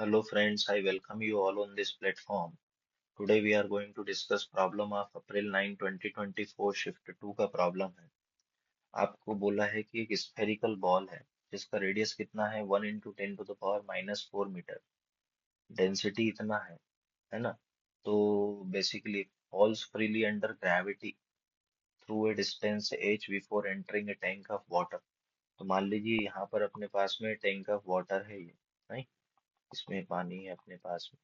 Hello friends, I welcome you all on this platform. Today we are going to discuss problem of April 9, 2024 shift 2 का problem है। आपको बोला है कि एक स्फेरिकल बॉल है जिसका रेडियस कितना है 1 × 10⁻⁴ मीटर। डेंसिटी इतना है ना। तो basically falls freely under gravity through a distance h before entering A tank of water. तो मान लीजिए यहाँ पर अपने पास में टैंक ऑफ वाटर है ये, नहीं, इसमें पानी है अपने पास में।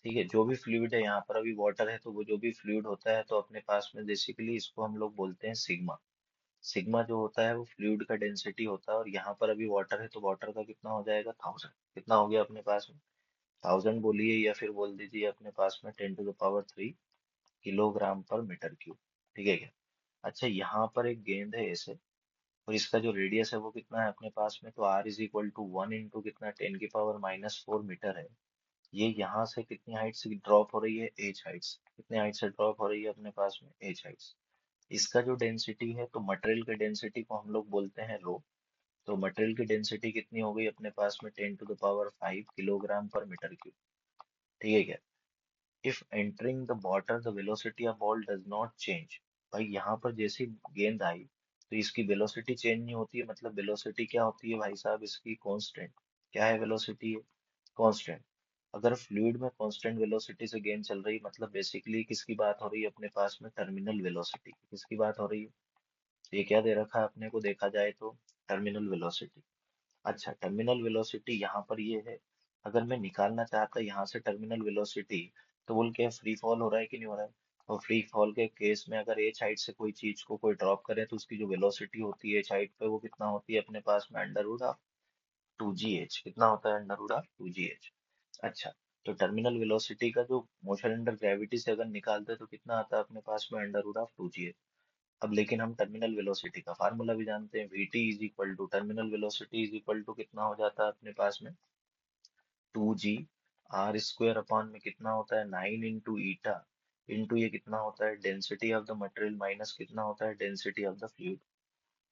ठीक है, जो भी फ्लूइड है यहाँ पर, अभी वाटर है तो वो जो भी फ्लूइड होता है तो अपने पास में बेसिकली इसको हम लोग बोलते हैं सिग्मा। सिग्मा जो होता है वो फ्लूइड का डेंसिटी होता है, और यहाँ पर अभी वाटर है तो वाटर का कितना हो जाएगा 1000। कितना हो गया अपने पास में 1000 बोलिए, या फिर बोल दीजिए अपने पास में 10⁻³ किलोग्राम पर मीटर क्यूब। ठीक है क्या। अच्छा, यहाँ पर एक गेंद है ऐसे, और इसका जो रेडियस है वो कितना है अपने पास में, तो r = 1 × कितना 10⁻⁻⁴ मीटर है। ये यहाँ से कितनी हाइट से ड्रॉप हो रही है, एच हाइट से। कितने हाइट से ड्रॉप हो रही है अपने पास में, एच हाइट से। इसका जो डेंसिटी है, तो मटेरियल के डेंसिटी को हम लोग बोलते हैं रो। तो मटेरियल की डेंसिटी कितनी हो गई अपने पास में 10⁵ किलोग्राम पर मीटर क्यूब। ठीक है क्या। If entering the water the velocity of ball does not change. भाई यहाँ पर जैसी गेंद आई तो इसकी वेलोसिटी चेंज नहीं होती है, मतलब वेलोसिटी क्या होती है भाई साहब, इसकी कांस्टेंट। क्या है वेलोसिटी है, कांस्टेंट। अगर फ्लूइड में कांस्टेंट वेलोसिटी से गेंद चल रही, मतलब बेसिकली किसकी बात हो रही है अपने पास में, टर्मिनल वेलोसिटी। किसकी बात हो रही है, ये क्या दे रखा है अपने को, देखा जाए तो टर्मिनल वेलोसिटी। अच्छा, टर्मिनल वेलोसिटी यहाँ पर ये है। अगर मैं निकालना चाहता यहाँ से टर्मिनल वेलोसिटी, तो बोल क्या फ्री फॉल हो रहा है कि नहीं हो रहा है। और फ्री फॉल के केस में अगर एच हाइट से कोई चीज को कोई ड्रॉप करे तो उसकी जो वेलोसिटी होती है एच हाइट पे, वो कितना होती है अपने पास में √2gh। कितना होता है √2gh। अच्छा, तो टर्मिनल वेलोसिटी का जो मोशन अंडर ग्रेविटी से अगर निकालते हैं तो कितना आता है अपने पास में √2gh। अब लेकिन हम टर्मिनल वेलोसिटी का फार्मूला भी जानते हैं, terminal velocity is equal to कितना हो जाता है अपने पास में 2g r² अपॉन में कितना होता है 9 × ईटा इंटू ये कितना होता है density of the material minus कितना होता है डेंसिटी ऑफ द फ्लूइड।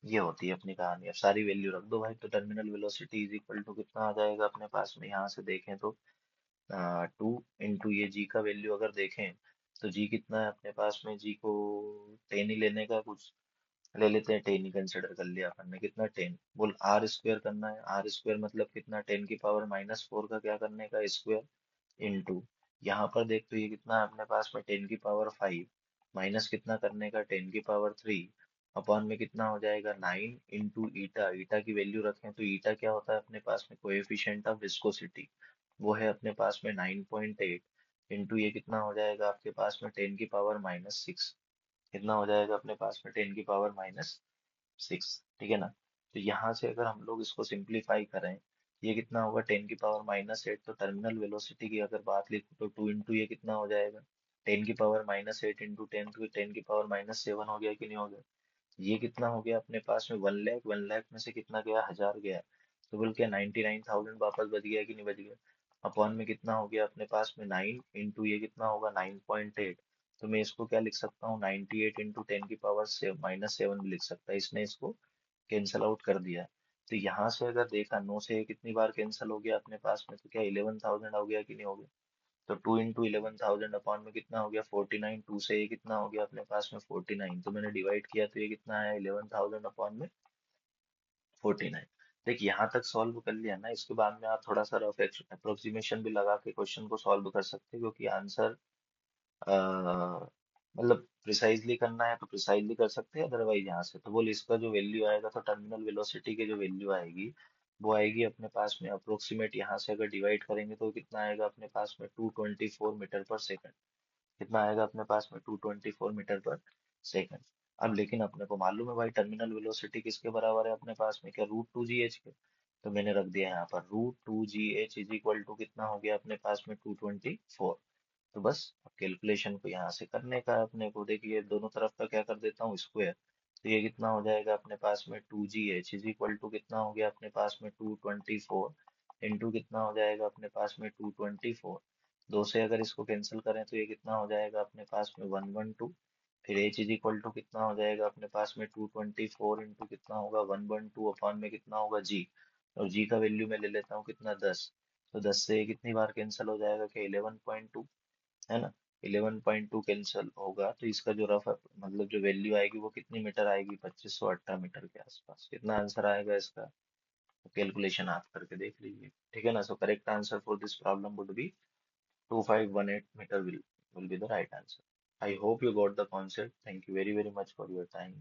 ये होती है अपनी कहानी। अब सारी वैल्यू रख दो भाई, तो terminal velocity is equal to कितना आ जाएगा अपने पास में, यहाँ से देखें तो 2 × ये जी का वैल्यू अगर देखें तो जी कितना है अपने पास में, जी को 10 ही लेने का, कुछ ले लेते हैं, 10 ही कंसिडर कर लिया अपन ने। कितना 10 बोल r² करना है, r² मतलब कितना 10⁻⁻⁴ का क्या करने का स्क्वायर, इंटू यहाँ पर देख तो ये कितना है अपने पास में 10⁵ माइनस कितना करने का 10⁵ अपॉन में कितना हो जाएगा 9 × ईटा की वैल्यू रखें तो ईटा क्या होता है अपने पास में, कोएफिशिएंट ऑफ विस्कोसिटी। वो है अपने पास में 9.8 इंटू ये कितना हो जाएगा आपके पास में 10⁻⁻⁶। कितना हो जाएगा अपने पास में 10⁻�6। ठीक है ना। तो यहाँ से अगर हम लोग इसको सिंप्लीफाई करें, ये कितना होगा 10⁻⁻8। तो टर्मिनल वेलोसिटी की अगर बात लिखूँ तो 2 इंटू ये कितना हो जाएगा 10⁻⁸ इंटू 10 तो 10⁻�7 हो गया कि नहीं हो गया। ये कितना हो गया अपने पास में 1 लाख, 1 लाख में से कितना गया 1000 गया, तो बोल के 99,000 वापस बच गया कि नहीं बच गया। अपॉन में कितना हो गया अपने पास में 9 इंटू ये कितना होगा 9.8। तो मैं इसको क्या लिख सकता हूँ 98 इंटू 10⁻⁻7 भी लिख सकता है, इसने इसको कैंसल आउट कर दिया। तो यहाँ से अगर देखा 9 से ये कितनी बार कैंसिल हो गया अपने पास में, तो क्या 11,000 हो गया कि नहीं हो गया। तो 2 इंटू 11,000 अपॉन में कितना हो गया 49। 2 से ये कितना हो गया अपने पास में 49, तो मैंने डिवाइड किया तो ये कितना आया 11,000 अपॉन में 49। देखिए यहाँ तक सॉल्व कर लिया ना, इसके बाद में आप थोड़ा सा रफ अप्रोक्सीमेशन भी लगा के क्वेश्चन को सॉल्व कर सकते हैं, क्योंकि आंसर मतलब प्रिसाइजली करना है तो प्रिसाइजली कर सकते हैं, अदरवाइज यहाँ से तो बोल इसका जो वैल्यू आएगा, तो टर्मिनल वेलोसिटी की जो वैल्यू आएगी वो आएगी अपने पास में अप्रोक्सीमेट, यहाँ से अगर डिवाइड करेंगे तो कितना आएगा अपने पास में 224 मीटर पर सेकंड। कितना आएगा अपने पास में 224 मीटर पर सेकंड। अब लेकिन अपने को मालूम है भाई टर्मिनल वेलोसिटी किसके बराबर है अपने पास में, क्या √2gh के। तो मैंने रख दिया यहाँ पर √2gh इज इक्वल टू कितना हो गया अपने पास में 224। तो बस अब कैलकुलेशन को यहाँ से करने का है अपने को। देखिए दोनों तरफ का क्या कर देता हूँ स्क्वायर, तो ये कितना हो जाएगा अपने पास में 2gh इज इक्वल टू कितना हो गया अपने पास में 224 इंटू कितना हो जाएगा अपने पास में 224। दो से अगर इसको कैंसिल करें तो ये कितना हो जाएगा अपने पास में 112। फिर h इज इक्वल टू कितना हो जाएगा अपने पास में 224 इंटू कितना होगा 112 अपॉन में कितना होगा g, और g का वैल्यू मैं ले लेता हूँ कितना 10। तो 10 से ये कितनी बार कैंसिल हो जाएगा कि 11.2, है ना। 11.2 कैंसिल होगा तो इसका जो रफ मतलब जो वैल्यू आएगी वो कितनी मीटर आएगी, 2518 मीटर के आसपास। कितना आंसर आएगा इसका, कैलकुलेशन आप करके देख लीजिए, ठीक है ना। So correct answer for this problem would be 2518 metre will be the right answer. I hope you got the concept. Thank you very much for your time.